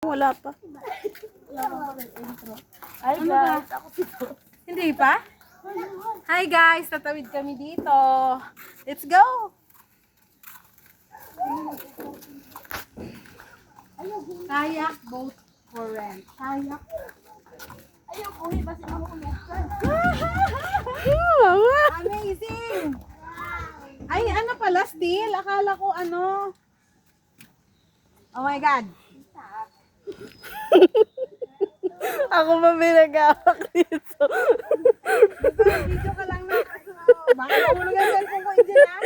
Wala pa. Hi guys, ako dito. Hindi pa? Hi guys, tatawid kami dito. Let's go! Kayak boat for rent. Kayak. Ayaw, buhay ba si mahulog ka? Amazing! Ay, ano pala, steel? Akala ko ano. Oh my God. Ako ba binagawak dito? Video ka lang na. Baka mahulog ang cellphone ko, Angel, ha?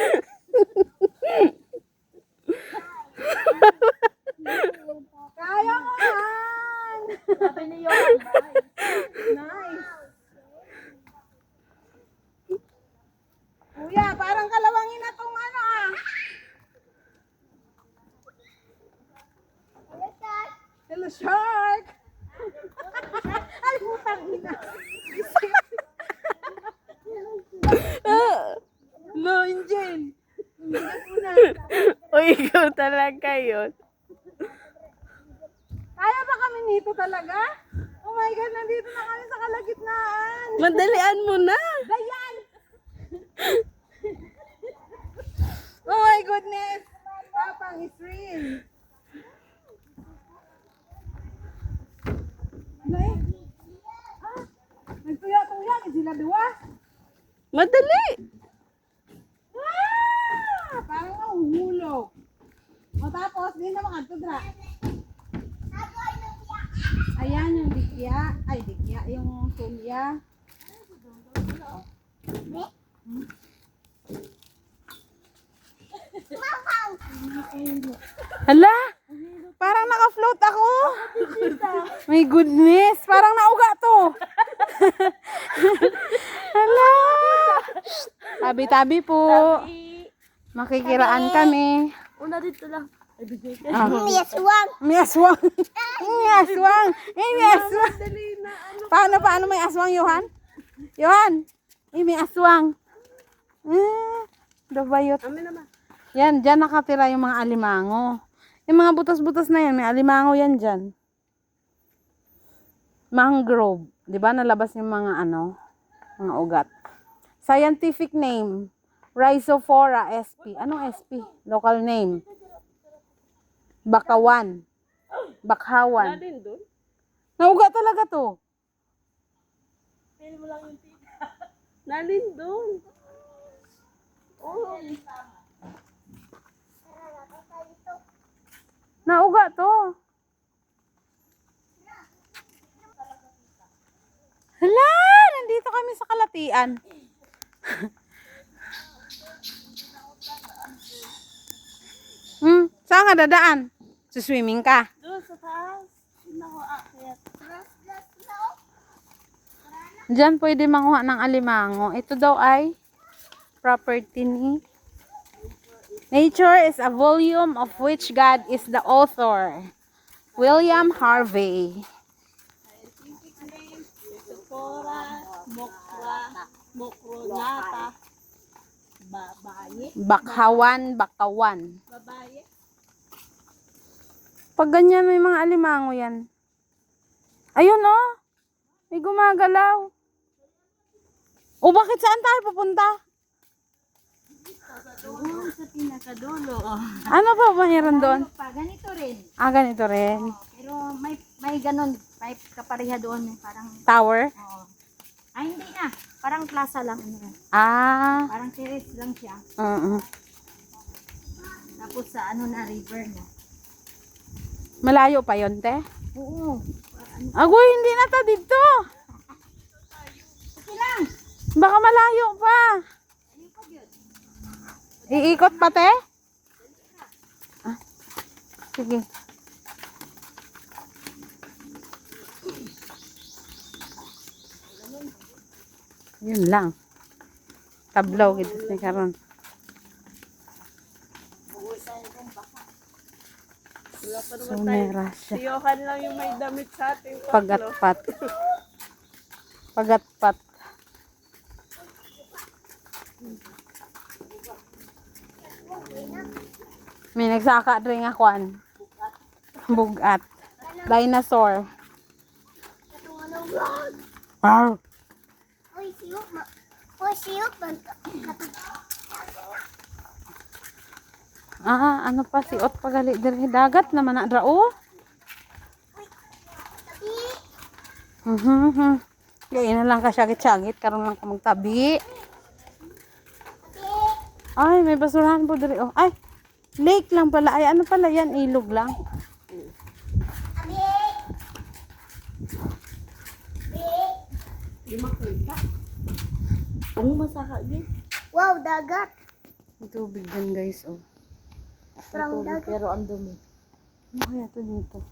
Kaya mo yan! Sabi niyo, Nice! Kuya, parang kalawangin na tong ano ah. Hello, shark! Ay, putang ina. no, Angel. Bigat mo na. Uy, ikaw talaga yun. Kaya ba kami nito talaga? Oh my God, nandito na kami sa kalagitnaan. Madalian mo na. Dayan! Oh my goodness! Papang is real. Ano eh? Ah, nagtuya-tuya, sila dua. Madali. Ah! Parang nahuhulog. O tapos, di na makatudra. Ayan yung dikya. Ay, dikya. Yung tulya. Hala. Parang naka-float ako. My goodness. Parang nauga to. Hala. Tabi-tabi po. Makikiraan kami. Una dito lang. Ay, bigay ka. May aswang. May aswang. May aswang. Dali na. Paano may aswang, Johan? Johan. May aswang. Dabayot. Amin naman. Yan, dyan nakatira yung mga alimango. Yung mga butas-butas na yan, may alimango yan dyan. Mangrove. Di ba nalabas yung mga mga ugat. Scientific name, Rhizophora sp. Anong sp? Local name. Bakawan. Bakhawan. Nadin doon. Nauga talaga to. Pili mo lang yung tita. Nalin doon. Oh. Nauga to. Hala, nandito kami sa Kalatian. Saan ka dadaan? Swimming ka. Doon sa taas. Hindi ako aakyat. Diyan pwede manguha ng alimango. Ito daw ay property ni Nature is a volume of which God is the author. William Harvey. Scientific name, Rhizophora, Mokronata, babae, Bakawan. babae. Pag ganyan may mga alimango yan. Ayun oh. May gumagalaw. O bakit saan tayo pupunta? Doon sa pinakadulo. Ano pa mayroon doon? Ganito rin. Ganito rin. Pero may ganon, may kapareha doon, may parang, Tower? oo. Ay, hindi na. Parang plaza lang. Parang terrace lang siya. Tapos sa river na. Malayo pa yon te? Oo. Agoy, hindi na ta dito. Okay lang. Baka malayo pa. Ayun pa yun. Iikot pa te? Sige. Yun lang. Tablaw gitu ni karon. Wala pa naman Sumera siya. Si Johan lang yung may damit sa ating tatlo. Pagatpat. Pagatpat. May nagsaka rin nga kwan. Bugat. Dinosaur. Itong ano vlog. Wow. Uy, siyok ma. Uy, siyok man. Ano pa si Ot pagali diri dagat naman na dra oh. Tabi. Gaya na lang ka syagit-syagit karon lang ka magtabi. Ay, may basurahan po diri oh. Ay, lake lang pala. Ay, ano pala yan? Ilog lang. Tabi. Di makita. Ang masaka din. Wow, dagat. May tubig din guys oh. Parang dagat. Pero ang dumi. Ano kaya to dito?